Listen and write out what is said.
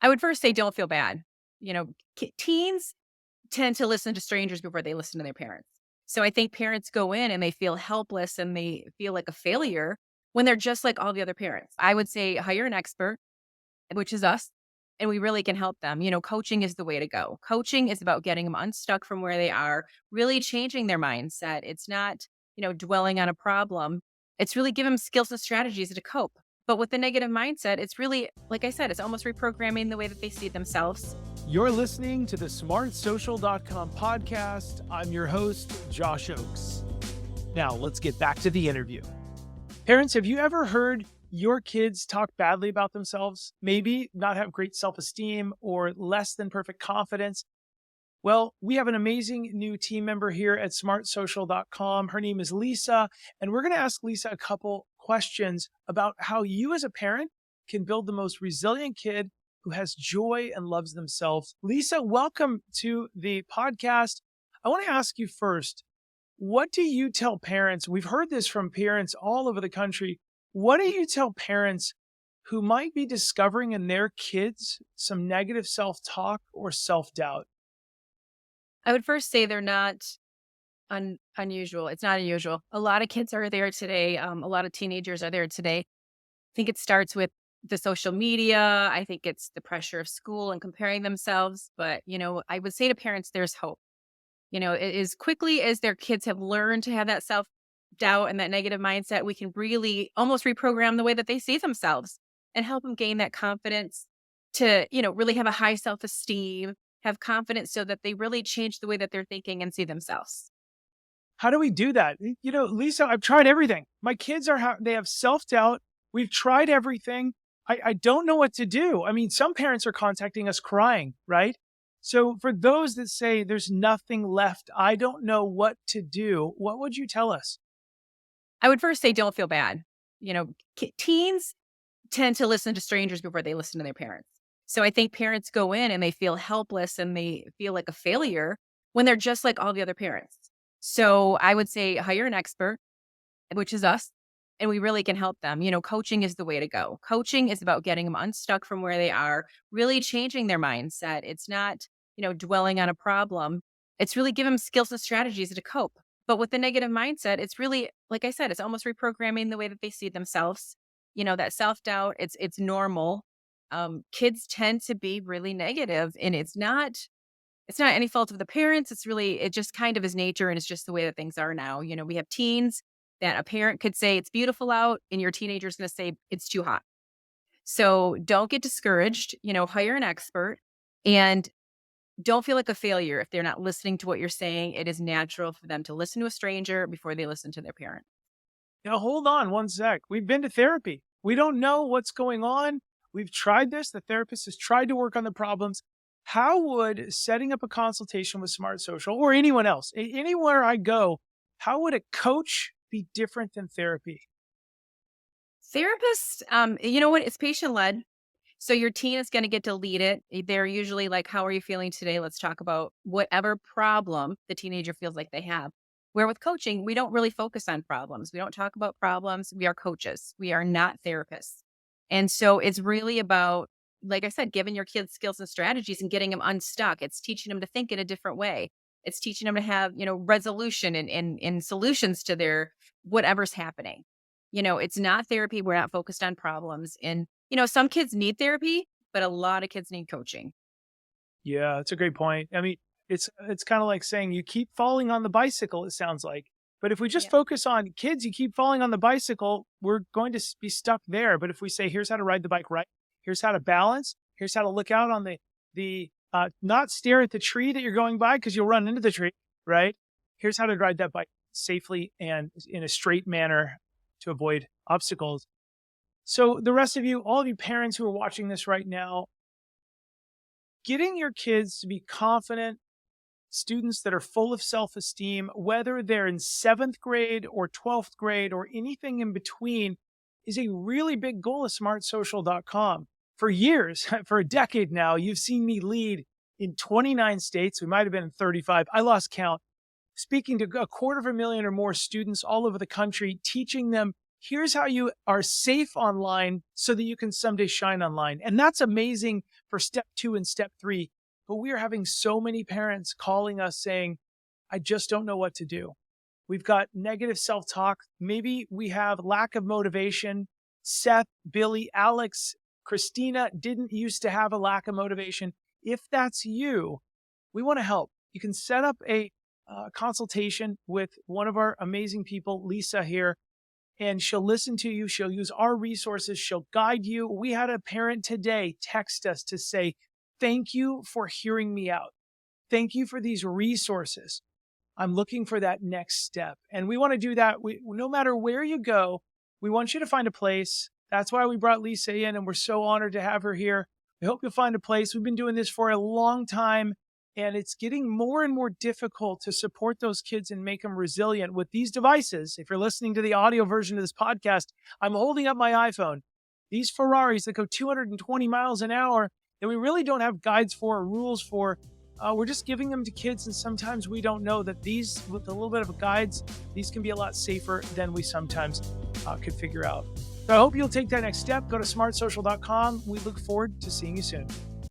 I would first say don't feel bad. Teens tend to listen to strangers before they listen to their parents. So I think parents go in and they feel helpless and they feel like a failure when they're just like all the other parents. I would say hire an expert, which is us, and we really can help them. Coaching is the way to go. Coaching is about getting them unstuck from where they are, really changing their mindset. It's not, dwelling on a problem. It's really give them skills and strategies to cope. But with the negative mindset, it's really, like I said, it's almost reprogramming the way that they see themselves. You're listening to the SmartSocial.com podcast. I'm your host, Josh Ochs. Now, let's get back to the interview. Parents, have you ever heard your kids talk badly about themselves? Maybe not have great self-esteem or less than perfect confidence? Well, we have an amazing new team member here at SmartSocial.com. Her name is Lisa, and we're going to ask Lisa a couple questions about how you as a parent can build the most resilient kid who has joy and loves themselves. Lisa, welcome to the podcast. I want to ask you first, what do you tell parents? We've heard this from parents all over the country. What do you tell parents who might be discovering in their kids some negative self-talk or self-doubt? I would first say they're not unusual. It's not unusual. A lot of kids are there today. A lot of teenagers are there today. I think it starts with the social media. I think it's the pressure of school and comparing themselves. But, I would say to parents, there's hope. As quickly as their kids have learned to have that self doubt and that negative mindset, we can really almost reprogram the way that they see themselves and help them gain that confidence to, really have a high self esteem, have confidence so that they really change the way that they're thinking and see themselves. How do we do that? Lisa, I've tried everything. My kids they have self-doubt. We've tried everything. I don't know what to do. I mean, some parents are contacting us crying, right? So for those that say there's nothing left, I don't know what to do, what would you tell us? I would first say don't feel bad. Teens tend to listen to strangers before they listen to their parents. So I think parents go in and they feel helpless and they feel like a failure when they're just like all the other parents. So I would say hire an expert, which is us, and we really can help them. Coaching is the way to go. Coaching is about getting them unstuck from where they are, really changing their mindset. It's not, dwelling on a problem. It's really give them skills and strategies to cope. But with the negative mindset, it's really, like I said, it's almost reprogramming the way that they see themselves. That self-doubt, it's normal. Kids tend to be really negative, and it's not any fault of the parents. It just kind of is nature, and it's just the way that things are now. We have teens that a parent could say it's beautiful out and your teenager is going to say it's too hot. So don't get discouraged, hire an expert and don't feel like a failure if they're not listening to what you're saying. It is natural for them to listen to a stranger before they listen to their parent. Now, hold on one sec. We've been to therapy. We don't know what's going on. We've tried this. The therapist has tried to work on the problems. How would setting up a consultation with Smart Social or anyone else, anywhere I go, how would a coach be different than therapy? Therapists, you know what? It's patient led. So your teen is going to get to lead it. They're usually like, how are you feeling today? Let's talk about whatever problem the teenager feels like they have. Where with coaching, we don't really focus on problems. We don't talk about problems. We are coaches. We are not therapists. And so it's really about, like I said, giving your kids skills and strategies and getting them unstuck. It's teaching them to think in a different way. It's teaching them to have, resolution and solutions to their whatever's happening. It's not therapy. We're not focused on problems. And, some kids need therapy, but a lot of kids need coaching. Yeah, that's a great point. I mean, it's kind of like saying you keep falling on the bicycle, it sounds like. But if we just Yeah. focus on kids, you keep falling on the bicycle, we're going to be stuck there. But if we say, here's how to ride the bike right, here's how to balance, here's how to look out on not stare at the tree that you're going by because you'll run into the tree, right? Here's how to ride that bike safely and in a straight manner to avoid obstacles. So the rest of you, all of you parents who are watching this right now, getting your kids to be confident students that are full of self-esteem, whether they're in 7th grade or 12th grade or anything in between, is a really big goal of SmartSocial.com. For years, for a decade now, you've seen me lead in 29 states. We might have been in 35. I lost count. Speaking to 250,000 or more students all over the country, teaching them Here's how you are safe online so that you can someday shine online. And that's amazing for step 2 and step 3. But we are having so many parents calling us saying, I just don't know what to do. We've got negative self-talk. Maybe we have lack of motivation. Seth, Billy, Alex, Christina didn't used to have a lack of motivation. If that's you, we want to help. You can set up a consultation with one of our amazing people, Lisa here, and she'll listen to you. She'll use our resources. She'll guide you. We had a parent today text us to say, thank you for hearing me out. Thank you for these resources. I'm looking for that next step. And we want to do that. No matter where you go, we want you to find a place. That's why we brought Lisa in, and we're so honored to have her here. We hope you'll find a place. We've been doing this for a long time, and it's getting more and more difficult to support those kids and make them resilient with these devices. If you're listening to the audio version of this podcast, I'm holding up my iPhone. These Ferraris that go 220 miles an hour that we really don't have guides for or rules for. We're just giving them to kids, and sometimes we don't know that these, with a little bit of guides, these can be a lot safer than we sometimes could figure out. So I hope you'll take that next step. Go to SmartSocial.com. We look forward to seeing you soon.